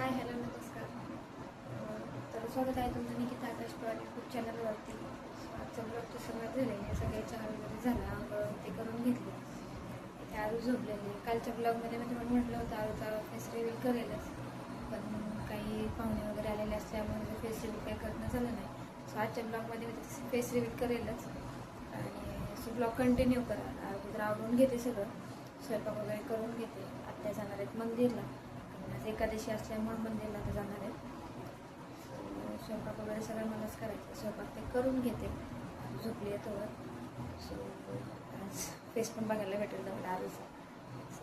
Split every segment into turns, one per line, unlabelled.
Hi hello नमस्कार. तर स्वागत आहे तुमचं निकिता आकाश पवार यूट्यूब चॅनलवरती. आजचा ब्लॉगची सुरुवात झाली आहे. सगळे चहा वगैरे झाला, आंघोळ ते करून घेतले. ते आरू झोपलेले. कालच्या ब्लॉगमध्ये मी तुम्हाला म्हटलं होतं आरूचा फेस रिव्हील करेलच, पण काही पाहुणे वगैरे आलेले असल्यामुळे फेस रिव्हील काही करणं झालं नाही. सो आजच्या ब्लॉगमध्ये मी फेस रिव्हील करेलच आणि सो ब्लॉग कंटिन्यू करा. अगोदर आवडून घेते, सगळं स्वयंपाक वगैरे करून घेते. आत्या जाणार आहेत मंदिरला, आज एकादशी असल्यामुळे मंदिरला तर जाणार आहे. स्वयंपाक वगैरे सगळं मलाच करायचं. स्वयंपाक ते करून घेते. झोपली आहे तोवर. सो आज फेस पण बघायला भेटेल तेवढा आरूचा.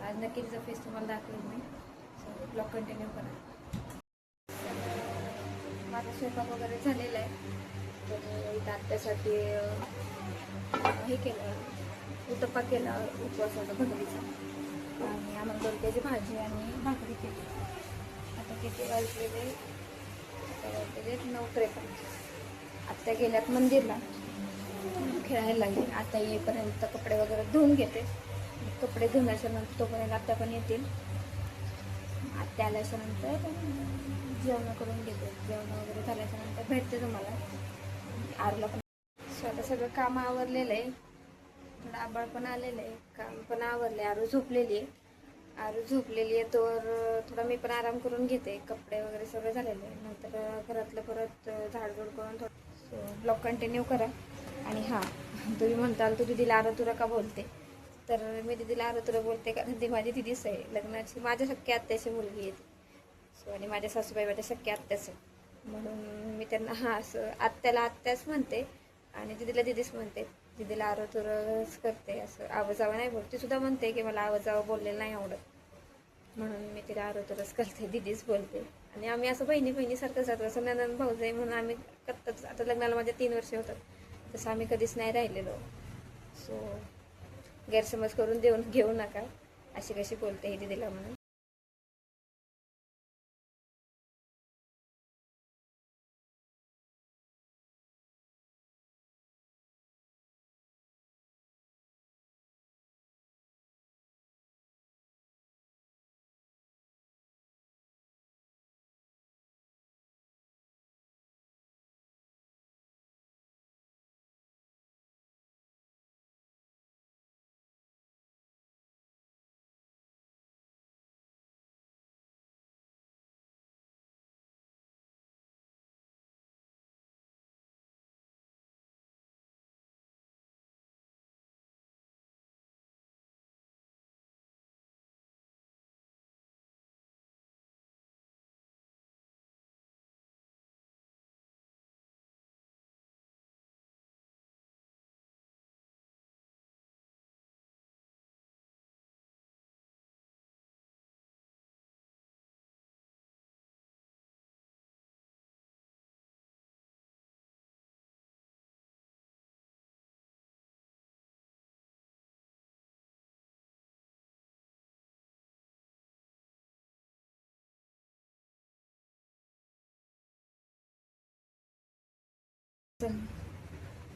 आज नक्की तिचा फेस तुम्हाला दाखवेल मी. सो ब्लॉग कंटिन्यू करा. माझा स्वयंपाक वगैरे झालेला आहे. तर इथं आत्यासाठी हे केलं, उत्तप्पा केला उपवासाचा भगरीचा, आणि आम्हाला दोडक्याची भाजी आणि भाकरी केली. आता किती वाजलेले 9:53. आत्या गेल्यात मंदिरला, खेळायला लागले. आता येईपर्यंत कपडे वगैरे धुवून घेते. कपडे धुण्याच्या नंतर तोपर्यंत आत्या पण येतील. आत्या आल्याच्या नंतर जेवण करून घेते. जेवण वगैरे झाल्याच्या नंतर भेटते तुम्हाला. आरूला पण स्वतः सगळं काम आवरलेलं आहे. थोडं आबाळ पण आलेलं आहे, काम पण आवरले. आरू झोपलेली आहे. तर थोडा मी पण आराम करून घेते. कपडे वगैरे सगळं झालेलं आहे. नंतर घरातलं परत झाडझूड करून थोडं ब्लॉग कंटिन्यू करा. आणि हां, तुम्ही म्हणताल तू दीदीला आरतुरा का बोलते, तर मी दीदीला आरतुरा बोलते कारण ती माझी दिदीच आहे. लग्नाची माझ्या सख्या आत्याची मुलगी आहे ती. सो आणि माझ्या सासूबाई माझ्या सख्या आत्याच आहे, म्हणून मी त्यांना असं आत्याला आत्याच म्हणते आणि दीदीला दिदीच म्हणते. दीदीला आरतुरच करते, असं आवाजावं नाही बोलते. ती सुद्धा म्हणते की मला आवाजावं बोललेलं नाही आवडत, म्हणून मी तिला आरतुरच करते, दीदीच बोलते. आणि आम्ही असं बहिणीसारखं जातो. असं नंदन भाऊज आहे म्हणून आम्ही करतच. आता लग्नाला माझ्या 3 वर्ष होतात, तसं आम्ही कधीच नाही राहिलेलो. सो गैरसमज करून घेऊ नका, अशी कशी बोलते ही दीदीला म्हणून.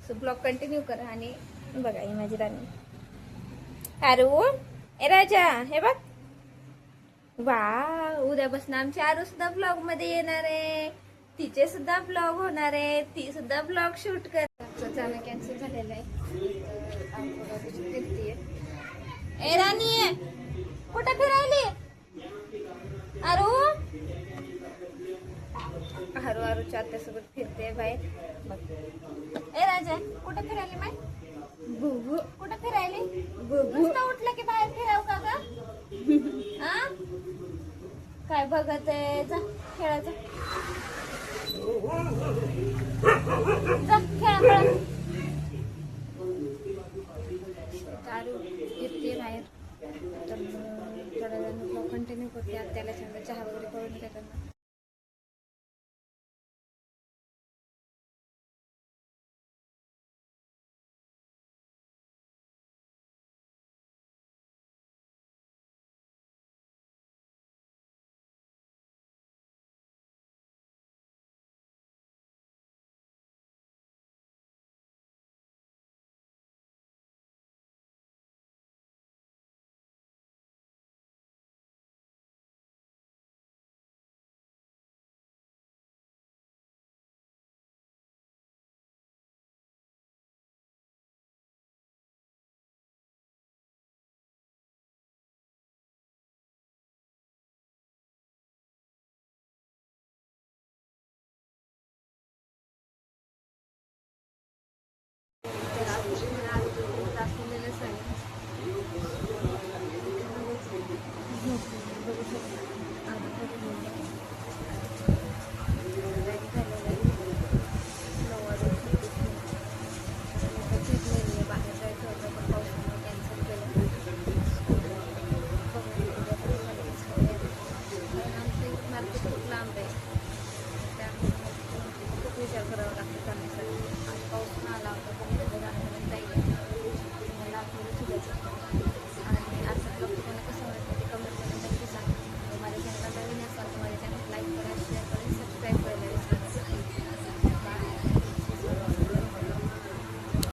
सो ब्लॉग कंटिन्यू करा. आणि बघा ही माझी राणी आरू. ए राजा, हे बघ. वा, उद्यापासून आमची आरू सुद्धा ब्लॉग मध्ये येणार आहे. तिचे सुद्धा ब्लॉग होणार आहे. ती सुद्धा ब्लॉग शूट कर. जाणं कॅन्सल झालेलं आहे. फिरतीये. ए राणी, कुठे फिरायली आरू? आरूच्या आत्यासोबत फिरते बाहेर. ए राजा, कुठे फिरायली माय? गुगु. कुठे फिरायली? गुगु. उठलं की बाहेर फिराव का ग? काय बघत आहे? जा खेळायचं. जा खेळा. आरू फिरते बाहेर. तर थोड्या वेळानं कंटिन्यू करते. त्याला चहा वगैरे करून घेताना